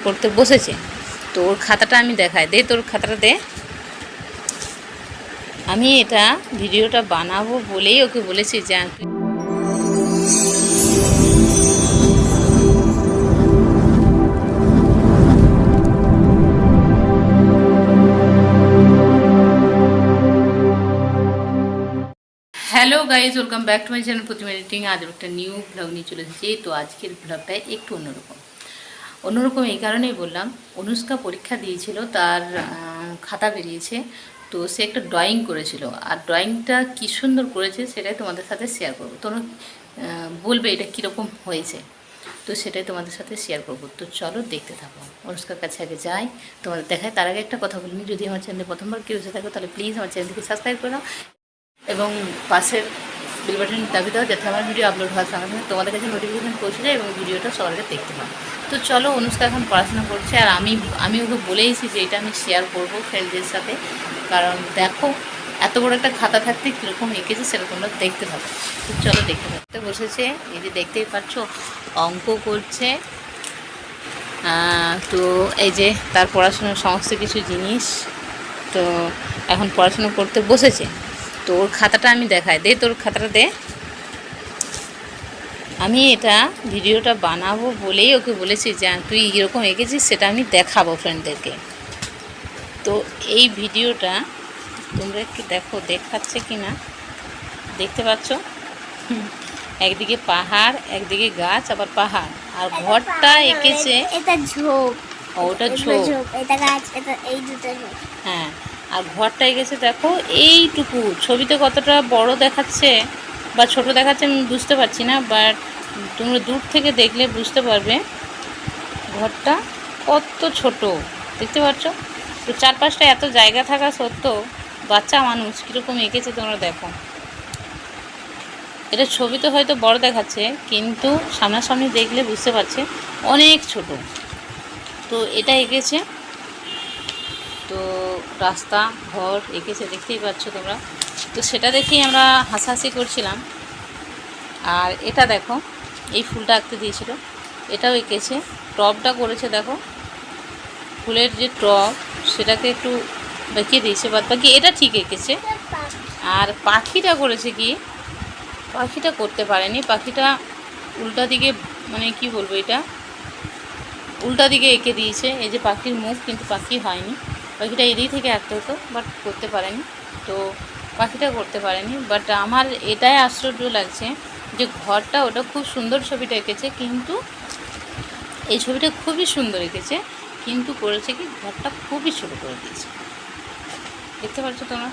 করতে বসেছে। তো ওর খাতাটা আমি দেখাই, দে তোর খাতাটা দে। আমি এটা ভিডিওটা বানাবো বলেই ওকে বলেছি যে hello guys, welcome back to my channel Pratima editing. আজ একটা নিউ ব্লগ নিয়ে চলে এসেছি। তো আজকের ব্লগটা একটু অন্যরকম এই কারণেই বললাম, অনুষ্কা পরীক্ষা দিয়েছিল, তার খাতা বেরিয়েছে। তো সে একটা ড্রয়িং করেছিল, আর ড্রয়িংটা কী সুন্দর করেছে সেটাই তোমাদের সাথে শেয়ার করবো। তোমরা বলবে এটা কীরকম হয়েছে, তো সেটাই তোমাদের সাথে শেয়ার করবো। তো চলো দেখতে থাকো, অনুষ্কার কাছে আগে যাই, তোমাদের দেখায়। তার আগে একটা কথা বলিনি, যদি আমার চ্যানেলে প্রথমবার কেউ এসে থাকো তাহলে প্লিজ আমার চ্যানেলটিকে সাবস্ক্রাইব করে নাও এবং পাশের বেল বাটন দাবি দাও, যাতে আমার ভিডিও আপলোড হওয়ার সঙ্গে সঙ্গে তোমাদের কাছে নোটিফিকেশান পৌঁছে যায় এবং ভিডিওটা সবার আগে দেখতে পাও। তো চলো, অনুষ্কা এখন পড়াশোনা করছে, আর আমি ওকে বলেইছি যে এটা আমি শেয়ার করবো ফ্রেন্ডদের সাথে। কারণ দেখো, এত বড় একটা খাতা থাকতে কীরকম এঁকেছে সেটা তোমরা দেখতে থাকো। তো চলো দেখতে থাকতে বসেছে, এই যে দেখতেই পাচ্ছ অঙ্ক করছে। তো এই যে তার পড়াশোনার সমস্ত কিছু জিনিস, তো এখন পড়াশোনা করতে বসেছে। তো ওর খাতাটা আমি দেখাই, দে তোর খাতাটা দে। আমি এটা ভিডিওটা বানাবো বলেই ওকে বলেছি যে তুই কীরকম এঁকেছিস সেটা আমি দেখাবো ফ্রেন্ডদেরকে। তো এই ভিডিওটা তোমরা একটু দেখো, দেখাচ্ছে কি না দেখতে পাচ্ছ। একদিকে পাহাড়, একদিকে গাছ, আবার পাহাড়, আর ঘরটা এঁকেছে। এটা ঝোপ, ওটা ঝোপ, এটা গাছ, এটা এই দুটো ঝোপ। হ্যাঁ, আর ঘরটা এঁকেছে দেখো এইটুকু। ছবিতে কতটা বড় দেখাচ্ছে বা ছোট দেখাচ্ছে আমি বুঝতে পারছি না, বাট তোমরা দূর থেকে দেখলে বুঝতে পারবে ঘরটা কত ছোট, দেখতে পাচ্ছ। তো চারপাশটা এত জায়গা থাকা সত্ত্বেও বাচ্চা মানুষ কীরকম এঁকেছে তোমরা দেখো। এটা ছবিতে হয়তো বড় দেখাচ্ছে, কিন্তু সামনাসামনি দেখলে বুঝতে পারছে অনেক ছোট। তো এটা এঁকেছে, তো রাস্তা ঘর এঁকেছে, দেখতেই পাচ্ছ তোমরা। তো সেটা দেখেই আমরা হাসাহাসি করছিলাম। আর এটা দেখো, এই ফুলটা আঁকতে দিয়েছিল, এটাও এঁকেছে। টবটা করেছে দেখো, ফুলের যে টব সেটাকে একটু বেঁকিয়ে দিয়েছে, বাদ বাকি এটা ঠিক এঁকেছে। আর পাখিটা করেছে কি, পাখিটা করতে পারেনি, পাখিটা উল্টা দিকে, মানে কি বলবো, এটা উল্টা দিকে এঁকে দিয়েছে। এই যে পাখির মুখ, কিন্তু পাখি হয়নি, পাখিটা এদিক থেকে আঁকতে হতো, বাট করতে পারেনি। তো পাখিটা করতে পারেনি। বাট আমার এটাই আশ্চর্য লাগছে যে ঘরটা, ওটা খুব সুন্দর ছবিটা এঁকেছে, কিন্তু এই ছবিটা খুবই সুন্দর এঁকেছে, কিন্তু করেছে কি ঘরটা খুবই ছোটো করে দিয়েছে, দেখতে পাচ্ছ তোমরা।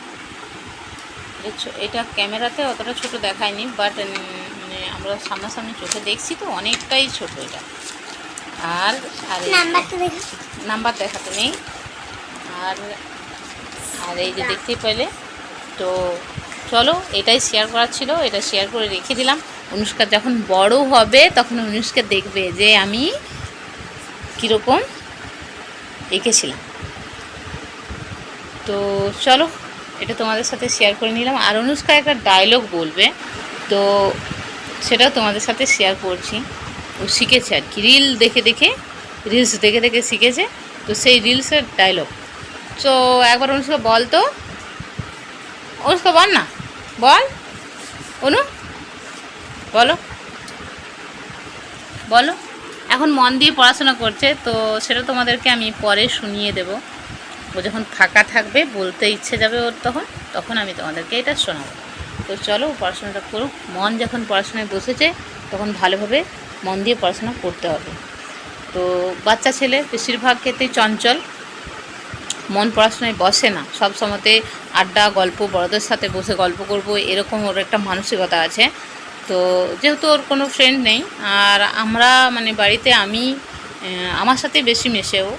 এটা ক্যামেরাতে অতটা ছোট দেখায়নি, বাট মানে আমরা সামনাসামনি চোখে দেখছি তো অনেকটাই ছোট এটা। আর আর নাম্বার দেখাতে নেই। আর আর এই যে দেখতেই পেলে। তো চলো, এটাই শেয়ার করার ছিল, এটা শেয়ার করে রেখে দিলাম। অনুষ্কা যখন বড় হবে তখন অনুষ্কা দেখবে যে আমি কীরকম এঁকেছিলাম। তো চলো, এটা তোমাদের সাথে শেয়ার করে নিলাম। আর অনুষ্কা একটা ডায়লগ বলবে, তো সেটাও তোমাদের সাথে শেয়ার করছি। ও শিখেছে আর কি, রিলস দেখে দেখে শিখেছে। তো সেই রিলসের ডায়লগ, তো একবার অনুষ্কা বল তো, অনুষ্কা বল না, বল অনু, বলো বলো। এখন মন দিয়ে পড়াশোনা করছে, তো সেটা তোমাদেরকে আমি পরে শুনিয়ে দেব। ও যখন ফাঁকা থাকবে, বলতে ইচ্ছে যাবে ওর, তখন আমি তোমাদেরকে এটা শোনাবো। তো চলো, পড়াশোনাটা করুক। মন যখন পড়াশোনায় বসেছে তখন ভালোভাবে মন দিয়ে পড়াশোনা করতে হবে। তো বাচ্চা ছেলে বেশিরভাগ ক্ষেত্রেই চঞ্চল, মন পড়াশোনায় বসে না। সব সময়তে আড্ডা গল্প, বড়দের সাথে বসে গল্প করব, এরকম ওর একটা মানসিকতা আছে। তো যেহেতু ওর কোনো ফ্রেন্ড নেই, আর আমরা মানে বাড়িতে আমার সাথে বেশি মেশে ও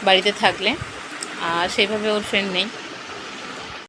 বাড়িতে থাকলে, আর সেইভাবে ওর ফ্রেন্ড নেই।